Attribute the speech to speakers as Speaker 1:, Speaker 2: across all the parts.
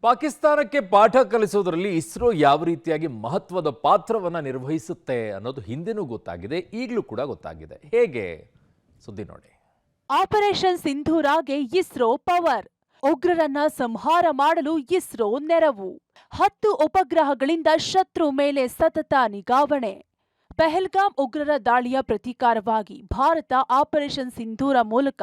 Speaker 1: ಪಾಕಿಸ್ತಾನಕ್ಕೆ ಪಾಠ ಕಲಿಸೋದ್ರಲ್ಲಿ ಇಸ್ರೋ ಯಾವ ರೀತಿಯಾಗಿ ಮಹತ್ವದ ಪಾತ್ರವನ್ನು ನಿರ್ವಹಿಸುತ್ತೆ ಅನ್ನೋದು ಹಿಂದೆನೂ ಗೊತ್ತಾಗಿದೆ, ಈಗಲೂ ಕೂಡ ಗೊತ್ತಾಗಿದೆ. ಹೇಗೆ? ಸುದ್ದಿ ನೋಡಿ.
Speaker 2: ಆಪರೇಷನ್ ಸಿಂಧೂರಾಗೆ ಇಸ್ರೋ ಪವರ್. ಉಗ್ರರನ್ನ ಸಂಹಾರ ಮಾಡಲು ಇಸ್ರೋ ನೆರವು. 10 ಉಪಗ್ರಹಗಳಿಂದ ಶತ್ರು ಮೇಲೆ ಸತತ ನಿಗಾವಣೆ. ಪೆಹಲ್ಗಾಮ್ ಉಗ್ರರ ದಾಳಿಯ ಪ್ರತೀಕಾರವಾಗಿ ಭಾರತ ಆಪರೇಷನ್ ಸಿಂಧೂರ ಮೂಲಕ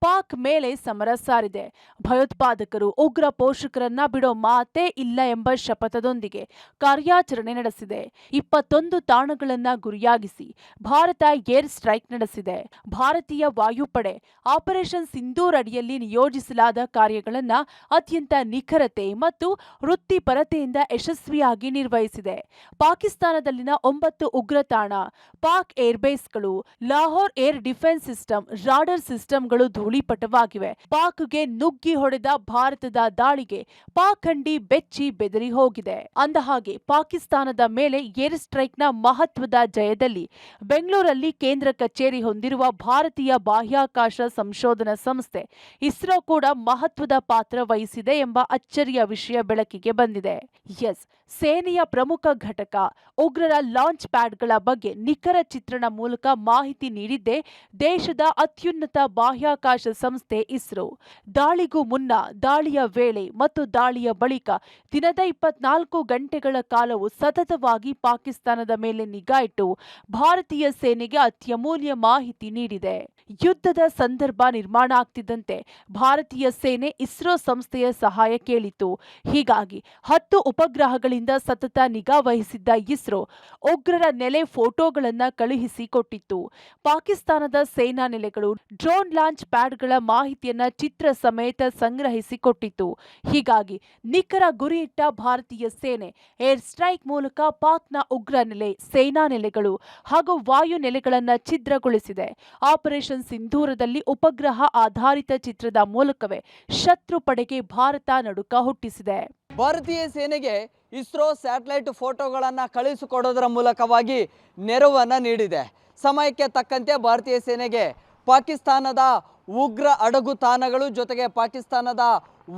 Speaker 2: ಪಾಕ್ ಮೇಲೆ ಸಮರ ಸಾರಿದೆ. ಭಯೋತ್ಪಾದಕರು ಉಗ್ರ ಪೋಷಕರನ್ನ ಬಿಡೋ ಮಾತೇ ಇಲ್ಲ ಎಂಬ ಶಪಥದೊಂದಿಗೆ ಕಾರ್ಯಾಚರಣೆ ನಡೆಸಿದೆ. 21 ತಾಣಗಳನ್ನ ಗುರಿಯಾಗಿಸಿ ಭಾರತ ಏರ್ ಸ್ಟ್ರೈಕ್ ನಡೆಸಿದೆ. ಭಾರತೀಯ ವಾಯುಪಡೆ ಆಪರೇಷನ್ ಸಿಂಧೂರ್ ಅಡಿಯಲ್ಲಿ ನಿಯೋಜಿಸಲಾದ ಕಾರ್ಯಗಳನ್ನ ಅತ್ಯಂತ ನಿಖರತೆ ಮತ್ತು ವೃತ್ತಿಪರತೆಯಿಂದ ಯಶಸ್ವಿಯಾಗಿ ನಿರ್ವಹಿಸಿದೆ. ಪಾಕಿಸ್ತಾನದಲ್ಲಿನ 9 ಉಗ್ರ ತಾಣ, ಪಾಕ್ ಏರ್ಬೇಸ್ಗಳು, Lahore air defence system, radar ಸಿಸ್ಟಂಗಳು ಧೂಳಿಪಟವಾಗಿವೆ. ಪಾಕ್ಗೆ ನುಗ್ಗಿ ಹೊಡೆದ ಭಾರತದ ದಾಳಿಗೆ ಪಾಖಂಡಿ ಬೆಚ್ಚಿ ಬೆದರಿ ಹೋಗಿದೆ. ಅಂದಹಾಗೆ ಪಾಕಿಸ್ತಾನದ ಮೇಲೆ ಏರ್ ಸ್ಟ್ರೈಕ್ನ ಮಹತ್ವದ ಜಯದಲ್ಲಿ ಬೆಂಗಳೂರಲ್ಲಿ ಕೇಂದ್ರ ಕಚೇರಿ ಹೊಂದಿರುವ ಭಾರತೀಯ ಬಾಹ್ಯಾಕಾಶ ಸಂಶೋಧನಾ ಸಂಸ್ಥೆ ಇಸ್ರೋ ಕೂಡ ಮಹತ್ವದ ಪಾತ್ರ ವಹಿಸಿದೆ ಎಂಬ ಅಚ್ಚರಿಯ ವಿಷಯ ಬೆಳಕಿಗೆ ಬಂದಿದೆ. ಸೇನೆಯ ಪ್ರಮುಖ ಘಟಕ ಉಗ್ರರ ಲಾಂಚ್ ಪ್ಯಾಡ್ಗಳ ಬಗ್ಗೆ ನಿಖರ ಚಿತ್ರಣ ಮೂಲಕ ಮಾಹಿತಿ ನೀಡಿದ್ದೇ ದೇಶದ ಅತ್ಯುನ್ನತ ಬಾಹ್ಯಾಕಾಶ ಸಂಸ್ಥೆ ಇಸ್ರೋ. ದಾಳಿಗೂ ಮುನ್ನ, ದಾಳಿಯ ವೇಳೆ ಮತ್ತು ದಾಳಿಯ ಬಳಿಕ ದಿನದ 24 ಗಂಟೆಗಳ ಕಾಲವು ಸತತವಾಗಿ ಪಾಕಿಸ್ತಾನದ ಮೇಲೆ ನಿಗಾ ಇಟ್ಟು ಭಾರತೀಯ ಸೇನೆಗೆ ಅತ್ಯಮೂಲ್ಯ ಮಾಹಿತಿ ನೀಡಿದೆ. ಯುದ್ಧದ ಸಂದರ್ಭ ನಿರ್ಮಾಣ ಆಗ್ತಿದ್ದಂತೆ ಭಾರತೀಯ ಸೇನೆ ಇಸ್ರೋ ಸಂಸ್ಥೆಯ ಸಹಾಯ ಕೇಳಿತು. ಹೀಗಾಗಿ 10 ಉಪಗ್ರಹಗಳಿಂದ ಸತತ ನಿಗಾ ವಹಿಸಿದ್ದ ಇಸ್ರೋ ಉಗ್ರರ ನೆಲೆ ಫೋಟೋಗಳನ್ನ ಕಳುಹಿಸಿ ಕೊಟ್ಟಿತ್ತು. ಪಾಕಿಸ್ತಾನದ ಸೇನಾ ನೆಲೆಗಳು, ಡ್ರೋನ್ ಲಾಂಚ್ ಪ್ಯಾಡ್ಗಳ ಮಾಹಿತಿಯನ್ನ ಚಿತ್ರ ಸಮೇತ ಸಂಗ್ರಹಿಸಿ ಕೊಟ್ಟಿತ್ತು. ಹೀಗಾಗಿ ನಿಖರ ಗುರಿಯಿಟ್ಟ ಭಾರತೀಯ ಸೇನೆ ಏರ್ ಸ್ಟ್ರೈಕ್ ಮೂಲಕ ಪಾಕ್ನ ಉಗ್ರ ನೆಲೆ, ಸೇನಾ ನೆಲೆಗಳು ಹಾಗೂ ವಾಯು ನೆಲೆಗಳನ್ನ ಛಿದ್ರಗೊಳಿಸಿದೆ. ಆಪರೇಷನ್ ಸಿಂಧೂರದಲ್ಲಿ ಉಪಗ್ರಹ ಆಧಾರಿತ ಚಿತ್ರದ ಮೂಲಕವೇ ಶತ್ರು ಪಡೆಗೆ ಭಾರತ ನಡುಕ ಹುಟ್ಟಿಸಿದೆ.
Speaker 3: ಭಾರತೀಯ ಸೇನೆಗೆ ಇಸ್ರೋ ಸ್ಯಾಟಲೈಟ್ ಫೋಟೋಗಳನ್ನು ಕಳುಹಿಸಿಕೊಡೋದರ ಮೂಲಕವಾಗಿ ನೆರವನ್ನು ನೀಡಿದೆ. ಸಮಯಕ್ಕೆ ತಕ್ಕಂತೆ ಭಾರತೀಯ ಸೇನೆಗೆ ಪಾಕಿಸ್ತಾನದ ಉಗ್ರ ಅಡಗು ತಾಣಗಳು ಜೊತೆಗೆ ಪಾಕಿಸ್ತಾನದ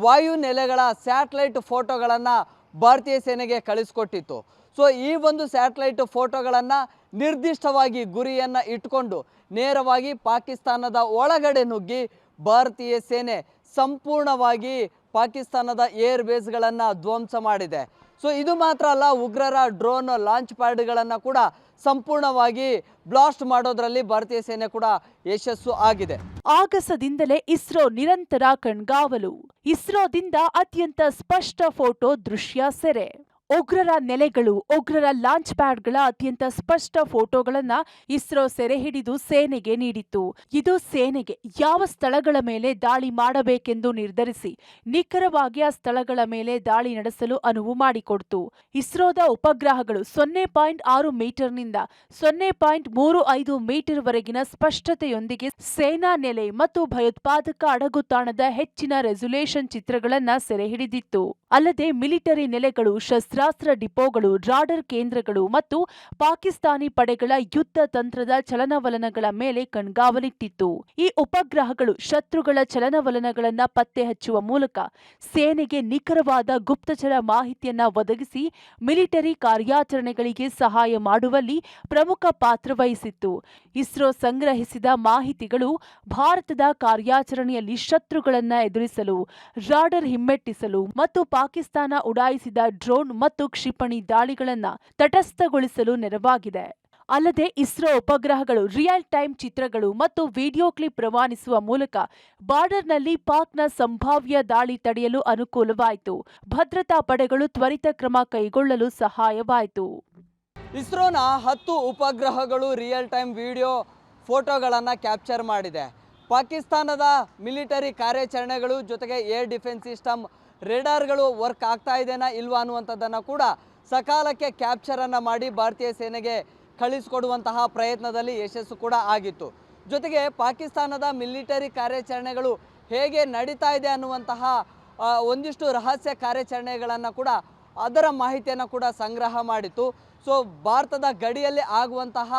Speaker 3: ವಾಯು ನೆಲೆಗಳ ಸ್ಯಾಟಲೈಟ್ ಫೋಟೋಗಳನ್ನು ಭಾರತೀಯ ಸೇನೆಗೆ ಕಳಿಸಿಕೊಟ್ಟಿತ್ತು. ಸೊ ಈ ಒಂದು ಸ್ಯಾಟಲೈಟ್ ಫೋಟೋಗಳನ್ನು ನಿರ್ದಿಷ್ಟವಾಗಿ ಗುರಿಯನ್ನು ಇಟ್ಕೊಂಡು ನೇರವಾಗಿ ಪಾಕಿಸ್ತಾನದ ಒಳಗಡೆ ನುಗ್ಗಿ ಭಾರತೀಯ ಸೇನೆ ಸಂಪೂರ್ಣವಾಗಿ ಪಾಕಿಸ್ತಾನದ ಏರ್ ಬೇಸ್ಗಳನ್ನು ಧ್ವಂಸ ಮಾಡಿದೆ. ಸೊ ಇದು ಮಾತ್ರ ಅಲ್ಲ, ಉಗ್ರರ ಡ್ರೋನ್ ಲಾಂಚ್ ಪ್ಯಾಡ್ಗಳನ್ನು ಕೂಡ ಸಂಪೂರ್ಣವಾಗಿ ಬ್ಲಾಸ್ಟ್ ಮಾಡೋದ್ರಲ್ಲಿ ಭಾರತೀಯ ಸೇನೆ ಕೂಡ ಯಶಸ್ಸು ಆಗಿದೆ.
Speaker 2: ಆಗಸದಿಂದಲೇ ಇಸ್ರೋ ನಿರಂತರ ಕಣ್ಗಾವಲು. ಇಸ್ರೋದಿಂದ ಅತ್ಯಂತ ಸ್ಪಷ್ಟ ಫೋಟೋ ದೃಶ್ಯ ಸೆರೆ. ಉಗ್ರರ ನೆಲೆಗಳು, ಉಗ್ರರ ಲಾಂಚ್ ಪ್ಯಾಡ್ಗಳ ಅತ್ಯಂತ ಸ್ಪಷ್ಟ ಫೋಟೋಗಳನ್ನ ಇಸ್ರೋ ಸೆರೆ ಹಿಡಿದು ಸೇನೆಗೆ ನೀಡಿತ್ತು. ಇದು ಸೇನೆಗೆ ಯಾವ ಸ್ಥಳಗಳ ಮೇಲೆ ದಾಳಿ ಮಾಡಬೇಕೆಂದು ನಿರ್ಧರಿಸಿ ನಿಖರವಾಗಿ ಆ ಸ್ಥಳಗಳ ಮೇಲೆ ದಾಳಿ ನಡೆಸಲು ಅನುವು ಮಾಡಿಕೊಡ್ತು. ಇಸ್ರೋದ ಉಪಗ್ರಹಗಳು 0.6 ಮೀಟರ್ನಿಂದ 0.35 ಮೀಟರ್ ವರೆಗಿನ ಸ್ಪಷ್ಟತೆಯೊಂದಿಗೆ ಸೇನಾ ನೆಲೆ ಮತ್ತು ಭಯೋತ್ಪಾದಕ ಅಡಗುತಾಣದ ಹೆಚ್ಚಿನ ರೆಸಲ್ಯೂಷನ್ ಚಿತ್ರಗಳನ್ನ ಸೆರೆ ಹಿಡಿದಿತ್ತು. ಅಲ್ಲದೆ ಮಿಲಿಟರಿ ನೆಲೆಗಳು, ಶಸ್ತ್ರಾಸ್ತ್ರ ಡಿಪೋಗಳು, ರಾಡರ್ ಕೇಂದ್ರಗಳು ಮತ್ತು ಪಾಕಿಸ್ತಾನಿ ಪಡೆಗಳ ಯುದ್ಧ ತಂತ್ರದ ಚಲನವಲನಗಳ ಮೇಲೆ ಕಣ್ಗಾವಲಿಟ್ಟಿತ್ತು. ಈ ಉಪಗ್ರಹಗಳು ಶತ್ರುಗಳ ಚಲನವಲನಗಳನ್ನ ಪತ್ತೆ ಹಚ್ಚುವ ಮೂಲಕ ಸೇನೆಗೆ ನಿಖರವಾದ ಗುಪ್ತಚರ ಮಾಹಿತಿಯನ್ನ ಒದಗಿಸಿ ಮಿಲಿಟರಿ ಕಾರ್ಯಾಚರಣೆಗಳಿಗೆ ಸಹಾಯ ಮಾಡುವಲ್ಲಿ ಪ್ರಮುಖ ಪಾತ್ರ ವಹಿಸಿತ್ತು. ಇಸ್ರೋ ಸಂಗ್ರಹಿಸಿದ ಮಾಹಿತಿಗಳು ಭಾರತದ ಕಾರ್ಯಾಚರಣೆಯಲ್ಲಿ ಶತ್ರುಗಳನ್ನ ಎದುರಿಸಲು, ರಾಡರ್ ಹಿಮ್ಮೆಟ್ಟಿಸಲು ಮತ್ತು ಪಾಕಿಸ್ತಾನ ಉಡಾಯಿಸಿದ ಡ್ರೋನ್ ಮತ್ತು ಕ್ಷಿಪಣಿ ದಾಳಿಗಳನ್ನು ತಟಸ್ಥಗೊಳಿಸಲು ನೆರವಾಗಿದೆ. ಅಲ್ಲದೆ ಇಸ್ರೋ ಉಪಗ್ರಹಗಳು ರಿಯಲ್ ಟೈಮ್ ಚಿತ್ರಗಳು ಮತ್ತು ವಿಡಿಯೋ ಕ್ಲಿಪ್ ರವಾನಿಸುವ ಮೂಲಕ ಬಾರ್ಡರ್ನಲ್ಲಿ ಪಾಕ್ನ ಸಂಭಾವ್ಯ ದಾಳಿ ತಡೆಯಲು ಅನುಕೂಲವಾಯಿತು. ಭದ್ರತಾ ಪಡೆಗಳು ತ್ವರಿತ ಕ್ರಮ ಕೈಗೊಳ್ಳಲು ಸಹಾಯವಾಯಿತು.
Speaker 3: ಇಸ್ರೋನ 10 ಉಪಗ್ರಹಗಳು ರಿಯಲ್ ಟೈಮ್ ವಿಡಿಯೋ ಫೋಟೋಗಳನ್ನು ಕ್ಯಾಪ್ಚರ್ ಮಾಡಿದೆ. ಪಾಕಿಸ್ತಾನದ ಮಿಲಿಟರಿ ಕಾರ್ಯಾಚರಣೆಗಳು ಜೊತೆಗೆ ಏರ್ ಡಿಫೆನ್ಸ್ ಸಿಸ್ಟಮ್, ರೇಡಾರ್ಗಳು ವರ್ಕ್ ಆಗ್ತಾ ಇದೆನಾ ಇಲ್ವಾ ಅನ್ನುವಂಥದ್ದನ್ನು ಕೂಡ ಸಕಾಲಕ್ಕೆ ಕ್ಯಾಪ್ಚರನ್ನು ಮಾಡಿ ಭಾರತೀಯ ಸೇನೆಗೆ ಕಳಿಸಿಕೊಡುವಂತಹ ಪ್ರಯತ್ನದಲ್ಲಿ ಯಶಸ್ಸು ಕೂಡ ಆಗಿತ್ತು. ಜೊತೆಗೆ ಪಾಕಿಸ್ತಾನದ ಮಿಲಿಟರಿ ಕಾರ್ಯಾಚರಣೆಗಳು ಹೇಗೆ ನಡೀತಾ ಇದೆ ಅನ್ನುವಂತಹ ಒಂದಿಷ್ಟು ರಹಸ್ಯ ಕಾರ್ಯಾಚರಣೆಗಳನ್ನು ಕೂಡ ಅದರ ಮಾಹಿತಿಯನ್ನು ಕೂಡ ಸಂಗ್ರಹ ಮಾಡಿತ್ತು. ಸೊ ಭಾರತದ ಗಡಿಯಲ್ಲಿ ಆಗುವಂತಹ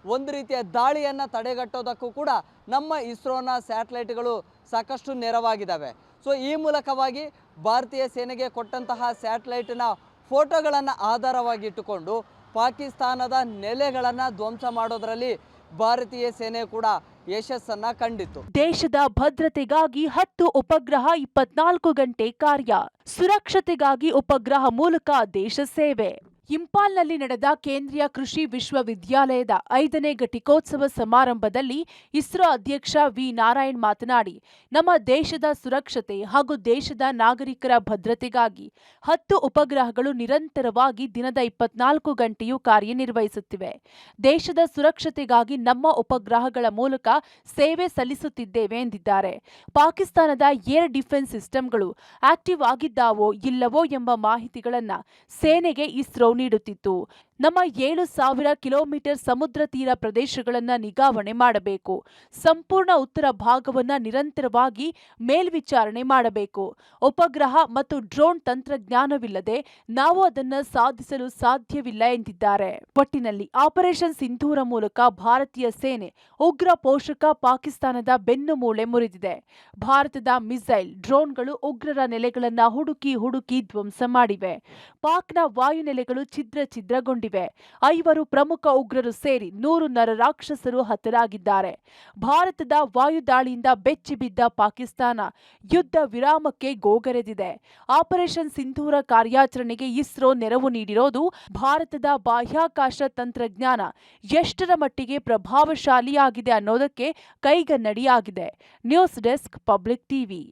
Speaker 3: ಒಂದು ರೀತಿಯ ದಾಳಿಯನ್ನು ತಡೆಗಟ್ಟೋದಕ್ಕೂ ಕೂಡ ನಮ್ಮ ಇಸ್ರೋನ ಸ್ಯಾಟಲೈಟ್ಗಳು ಸಾಕಷ್ಟು ನೆರವಾಗಿದ್ದಾವೆ. ಸೊ ಈ ಮೂಲಕವಾಗಿ ಭಾರತೀಯ ಸೇನೆಗೆ ಕೊಟ್ಟಂತಹ ಸ್ಯಾಟಲೈಟ್ನ ಫೋಟೋಗಳನ್ನು ಆಧಾರವಾಗಿಟ್ಟುಕೊಂಡು ಪಾಕಿಸ್ತಾನದ ನೆಲೆಗಳನ್ನು ಧ್ವಂಸ ಮಾಡೋದರಲ್ಲಿ ಭಾರತೀಯ ಸೇನೆ ಕೂಡ ಯಶಸ್ಸನ್ನ ಕಂಡಿತು.
Speaker 2: ದೇಶದ ಭದ್ರತೆಗಾಗಿ 10 ಉಪಗ್ರಹ 24 ಗಂಟೆ ಕಾರ್ಯ, ಸುರಕ್ಷತೆಗಾಗಿ ಉಪಗ್ರಹ ಮೂಲಕ ದೇಶ ಸೇವೆ. ಇಂಪಾಲ್ನಲ್ಲಿ ನಡೆದ ಕೇಂದ್ರೀಯ ಕೃಷಿ ವಿಶ್ವವಿದ್ಯಾಲಯದ 5ನೇ ಘಟಿಕೋತ್ಸವ ಸಮಾರಂಭದಲ್ಲಿ ಇಸ್ರೋ ಅಧ್ಯಕ್ಷ ವಿ ನಾರಾಯಣ್ ಮಾತನಾಡಿ, ನಮ್ಮ ದೇಶದ ಸುರಕ್ಷತೆ ಹಾಗೂ ದೇಶದ ನಾಗರಿಕರ ಭದ್ರತೆಗಾಗಿ 10 ಉಪಗ್ರಹಗಳು ನಿರಂತರವಾಗಿ ದಿನದ 24 ಗಂಟೆಯೂ ಕಾರ್ಯನಿರ್ವಹಿಸುತ್ತಿವೆ. ದೇಶದ ಸುರಕ್ಷತೆಗಾಗಿ ನಮ್ಮ ಉಪಗ್ರಹಗಳ ಮೂಲಕ ಸೇವೆ ಸಲ್ಲಿಸುತ್ತಿದ್ದೇವೆ ಎಂದಿದ್ದಾರೆ. ಪಾಕಿಸ್ತಾನದ ಏರ್ ಡಿಫೆನ್ಸ್ ಸಿಸ್ಟಂಗಳು ಆಕ್ಟಿವ್ ಆಗಿದ್ದಾವೋ ಇಲ್ಲವೋ ಎಂಬ ಮಾಹಿತಿಗಳನ್ನು ಸೇನೆಗೆ ಇಸ್ರೋ ನೀಡುತ್ತಿತ್ತು. ನಮ್ಮ 7,000 ಕಿಲೋಮೀಟರ್ ಸಮುದ್ರ ತೀರ ಪ್ರದೇಶಗಳನ್ನು ನಿಗಾವಣೆ ಮಾಡಬೇಕು. ಸಂಪೂರ್ಣ ಉತ್ತರ ಭಾಗವನ್ನು ನಿರಂತರವಾಗಿ ಮೇಲ್ವಿಚಾರಣೆ ಮಾಡಬೇಕು. ಉಪಗ್ರಹ ಮತ್ತು ಡ್ರೋನ್ ತಂತ್ರಜ್ಞಾನವಿಲ್ಲದೆ ನಾವು ಅದನ್ನು ಸಾಧಿಸಲು ಸಾಧ್ಯವಿಲ್ಲ ಎಂದಿದ್ದಾರೆ. ಒಟ್ಟಿನಲ್ಲಿ ಆಪರೇಷನ್ ಸಿಂಧೂರ ಮೂಲಕ ಭಾರತೀಯ ಸೇನೆ ಉಗ್ರ ಪೋಷಕ ಪಾಕಿಸ್ತಾನದ ಬೆನ್ನು ಮೂಳೆ ಮುರಿದಿದೆ. ಭಾರತದ ಮಿಸೈಲ್, ಡ್ರೋನ್ಗಳು ಉಗ್ರರ ನೆಲೆಗಳನ್ನು ಹುಡುಕಿ ಧ್ವಂಸ ಮಾಡಿವೆ. ಪಾಕ್ನ ವಾಯುನೆಲೆಗಳು ಛಿದ್ರಗೊಂಡಿವೆ. 5 ಪ್ರಮುಖ ಉಗ್ರರು ಸೇರಿ 100 ನರರಾಕ್ಷಸರು ಹತರಾಗಿದ್ದಾರೆ. ಭಾರತದ ವಾಯುದಾಳಿಯಿಂದ ಬೆಚ್ಚಿಬಿದ್ದ ಪಾಕಿಸ್ತಾನ ಯುದ್ಧ ವಿರಾಮಕ್ಕೆ ಗೋಗರೆದಿದೆ. ಆಪರೇಷನ್ ಸಿಂಧೂರ ಕಾರ್ಯಾಚರಣೆಗೆ ಇಸ್ರೋ ನೆರವು ನೀಡಿರೋದು ಭಾರತದ ಬಾಹ್ಯಾಕಾಶ ತಂತ್ರಜ್ಞಾನ ಎಷ್ಟರ ಮಟ್ಟಿಗೆ ಪ್ರಭಾವಶಾಲಿಯಾಗಿದೆ ಅನ್ನೋದಕ್ಕೆ ಕೈಗನ್ನಡಿಯಾಗಿದೆ. News desk, public TV.